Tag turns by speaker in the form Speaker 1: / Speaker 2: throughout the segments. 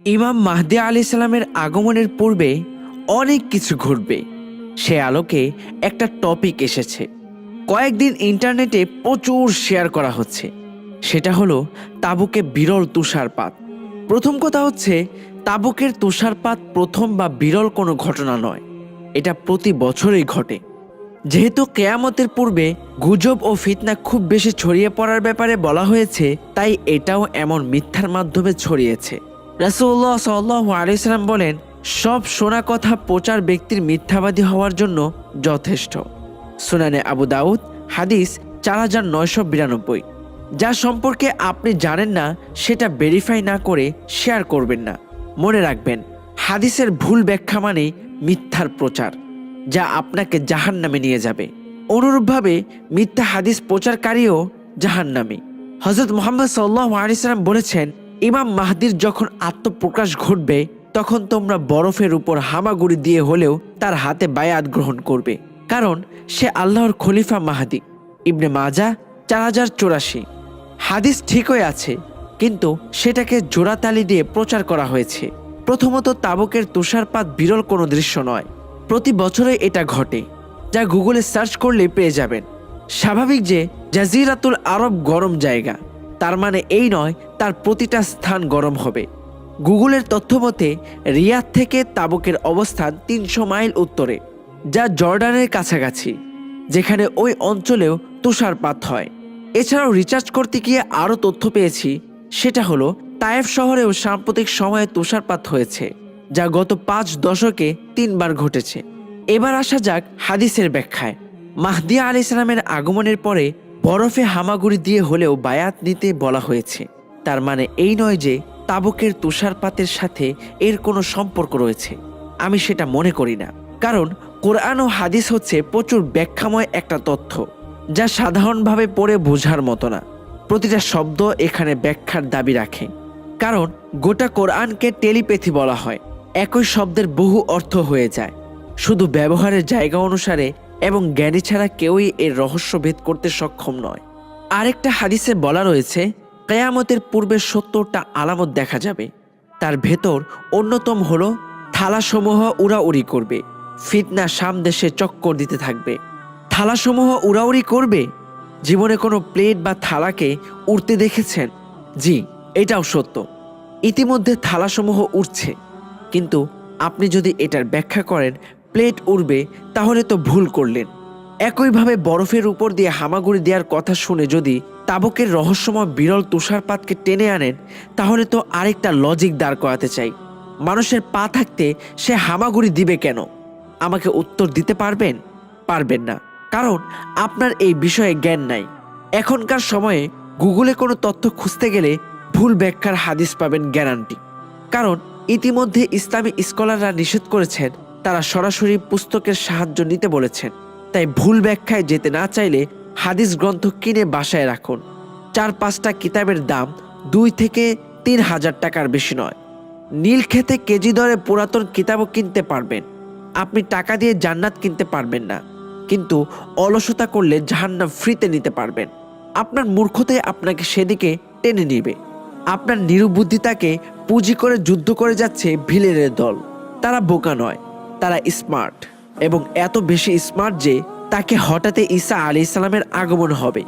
Speaker 1: ইমাম মাহদী আলাইহিস সালামের আগমনের পূর্বে অনেক কিছু ঘটবে, সে আলোকে একটা টপিক এসেছে। কয়েকদিন ইন্টারনেটে প্রচুর শেয়ার করা হচ্ছে, সেটা হলো তাবুকে বিরল তুষারপাত। প্রথম কথা হচ্ছে, তাবুকের তুষারপাত প্রথম বা বিরল কোনো ঘটনা নয়, এটা প্রতি বছরই ঘটে। যেহেতু কেয়ামতের পূর্বে গুজব ও ফিতনা খুব বেশি ছড়িয়ে পড়ার ব্যাপারে বলা হয়েছে, তাই এটাও এমন মিথ্যার মাধ্যমে ছড়িয়েছে। রাসূলুল্লাহ সাল্লাল্লাহু আলাইহি সাল্লাম বলেন, সব শোনা কথা প্রচার ব্যক্তির মিথ্যাবাদী হওয়ার জন্য যথেষ্ট। সুনানে আবু দাউদ, হাদিস 4992। যা সম্পর্কে আপনি জানেন না সেটা ভেরিফাই না করে শেয়ার করবেন না। মনে রাখবেন, হাদিসের ভুল ব্যাখ্যা মানে মিথ্যার প্রচার, যা আপনাকে জাহান্নামে নিয়ে যাবে। অনুরূপভাবে মিথ্যা হাদিস প্রচারকারীও জাহান্নামী। হযরত মুহাম্মদ সাল্লাল্লাহু আলাইহি সাল্লাম বলেছেন, ইমাম মাহদীর যখন আত্মপ্রকাশ ঘটবে তখন তোমরা বরফের উপর হামাগুড়ি দিয়ে হলেও তার হাতে বায়াত গ্রহণ করবে, কারণ সে আল্লাহর খলিফা মাহদী। ইবনে মাজাহ 4084। হাদিস ঠিকই আছে, কিন্তু সেটাকে জোড়াতালি দিয়ে প্রচার করা হয়েছে। প্রথমত, তাবুকের তুষারপাত বিরল কোনো দৃশ্য নয়, প্রতি বছরে এটা ঘটে, যা গুগলে সার্চ করলে পেয়ে যাবেন। স্বাভাবিক যে জাজিরাতুল আরব গরম জায়গা, তার মানে এই নয় তার প্রতিটা স্থান গরম হবে। গুগলের তথ্য মতে রিয়াদ থেকে তাবুকের অবস্থান 300 মাইল উত্তরে, যা জর্ডানের কাছাকাছি, যেখানে ওই অঞ্চলেও তুষারপাত হয়। এছাড়াও রিসার্চ করতে গিয়ে আরও তথ্য পেয়েছি, সেটা হলো তায়েফ শহরেও সাম্প্রতিক সময়ে তুষারপাত হয়েছে, যা গত 5 দশকে 3 বার ঘটেছে। এবার আসা যাক হাদিসের ব্যাখ্যায়। মাহদী আলাইহিস সালামের আগমনের পরে বরফে হামাগুড়ি দিয়ে হলেও বায়াত নিতে বলা হয়েছে। তার মানে এই নয় যে তাবুকের তুষারপাতের সাথে এর কোনো সম্পর্ক রয়েছে, আমি সেটা মনে করি না। কারণ কোরআন ও হাদিস হচ্ছে প্রচুর ব্যাখ্যাময় একটা তথ্য, যা সাধারণভাবে পড়ে বোঝার মতো না। প্রতিটা শব্দ এখানে ব্যাখ্যার দাবি রাখে, কারণ গোটা কোরআনকে টেলিপ্যাথি বলা হয়। একই শব্দের বহু অর্থ হয়ে যায়, শুধু ব্যবহারের জায়গা অনুসারে, এবং জ্ঞানী ছাড়া কেউই এর রহস্য ভেদ করতে সক্ষম নয়। আরেকটা হাদিসে বলা রয়েছে, কিয়ামতের পূর্বে 70টা আলামত দেখা যাবে। তার ভেতর অন্যতম হলো থালাসমূহ উড়াউড়ি করবে, ফিতনা সামদেশে চক্কর দিতে থাকবে। থালাসমূহ উড়াউড়ি করবে? জীবনে কোনো প্লেট বা থালাকে উড়তে দেখেছেন? জি, এটাও সত্য। ইতিমধ্যে থালাসমূহ উড়ছে, কিন্তু আপনি যদি এটার ব্যাখ্যা করেন প্লেট উড়বে, তাহলে তো ভুল করলেন। একইভাবে বরফের উপর দিয়ে হামাগুড়ি দেওয়ার কথা শুনে যদি তাবুকের রহস্যময় বিরল তুষারপাতকে টেনে আনেন, তাহলে তো আরেকটা লজিক দাঁড় করাতে চাই। মানুষের পা থাকতে সে হামাগুড়ি দিবে কেন? আমাকে উত্তর দিতে পারবেন? পারবেন না, কারণ আপনার এই বিষয়ে জ্ঞান নাই। এখনকার সময়ে গুগলে কোনো তথ্য খুঁজতে গেলে ভুল ব্যাখ্যার হাদিস পাবেন গ্যারান্টি। কারণ ইতিমধ্যে ইসলামী স্কলাররা নিষেধ করেছেন, তারা সরাসরি পুস্তকের সাহায্য নিতে বলেছেন। তাই ভুল ব্যাখ্যায় যেতে না চাইলে হাদিস গ্রন্থ কিনে বাসায় রাখুন। 4-5টা কিতাবের দাম 2 থেকে 3 হাজার টাকার বেশি নয়। নীল খেতে কেজি দরে পুরাতন কিতাবও কিনতে পারবেন। আপনি টাকা দিয়ে জান্নাত কিনতে পারবেন না, কিন্তু অলসতা করলে জাহান্নাম ফ্রিতে নিতে পারবেন। আপনার মূর্খতাই আপনাকে সেদিকে টেনে নিবে। আপনার নিরুবুদ্ধিতাকে পুঁজি করে যুদ্ধ করে যাচ্ছে ভিলেনের দল। তারা বোকা নয়, তারা স্মার্ট, এবং এত বেশি স্মার্ট যে তাকে হঠাৎই ঈসা আলাইহিস সালামের আগমন হবে।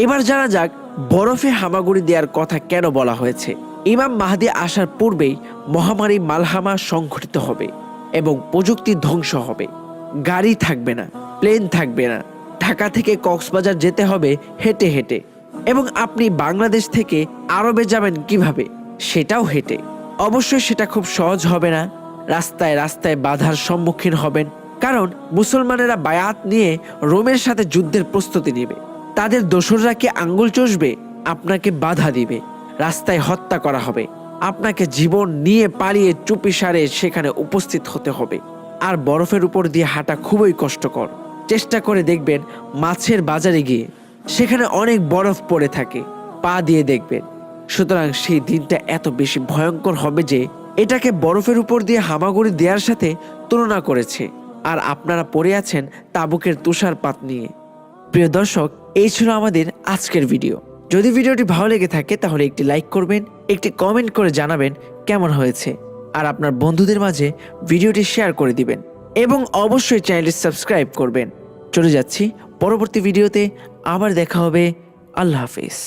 Speaker 1: এবার জানা যাক বরফে হামাগুড়ি দেওয়ার কথা কেন বলা হয়েছে। ইমাম মাহদী আসার পূর্বেই মহামারী মালহামা সংঘটিত হবে এবং প্রযুক্তি ধ্বংস হবে। গাড়ি থাকবে না, প্লেন থাকবে না, ঢাকা থেকে কক্সবাজার যেতে হবে হেঁটে হেঁটে, এবং আপনি বাংলাদেশ থেকে আরবে যাবেন কিভাবে? সেটাও হেঁটে। অবশ্যই সেটা খুব সহজ হবে না। রাস্তায় রাস্তায় বাধার সম্মুখীন হবেন, কারণ মুসলমানেরা বায়াত নিয়ে রোমের সাথে যুদ্ধের প্রস্তুতি নেবে। তাদের দোসররা কি আঙ্গুল চষবে? আপনাকে বাধা দিবে, রাস্তায় হত্যা করা হবে, আপনাকে জীবন নিয়ে পালিয়ে চুপিসারে সেখানে উপস্থিত হতে হবে। আর বরফের উপর দিয়ে হাঁটা খুবই কষ্টকর। চেষ্টা করে দেখবেন মাছের বাজারে গিয়ে, সেখানে অনেক বরফ পড়ে থাকে, পা দিয়ে দেখবেন। সুতরাং সেই দিনটা এত বেশি ভয়ঙ্কর হবে যে এটাকে বরফের উপর দিয়ে হামাগুড়ি দেওয়ার সাথে তুলনা করেছে। আর আপনারা পড়ে আছেন তাবুকের তুষারপাত নিয়ে। প্রিয় দর্শক, এই ছিল আমাদের আজকের ভিডিও। যদি ভিডিওটি ভালো লেগে থাকে তাহলে একটি লাইক করবেন, একটি কমেন্ট করে জানাবেন কেমন হয়েছে, আর আপনার বন্ধুদের মাঝে ভিডিওটি শেয়ার করে দিবেন এবং অবশ্যই চ্যানেলটি সাবস্ক্রাইব করবেন। চলে যাচ্ছি পরবর্তী ভিডিওতে, আবার দেখা হবে। আল্লাহ হাফিজ।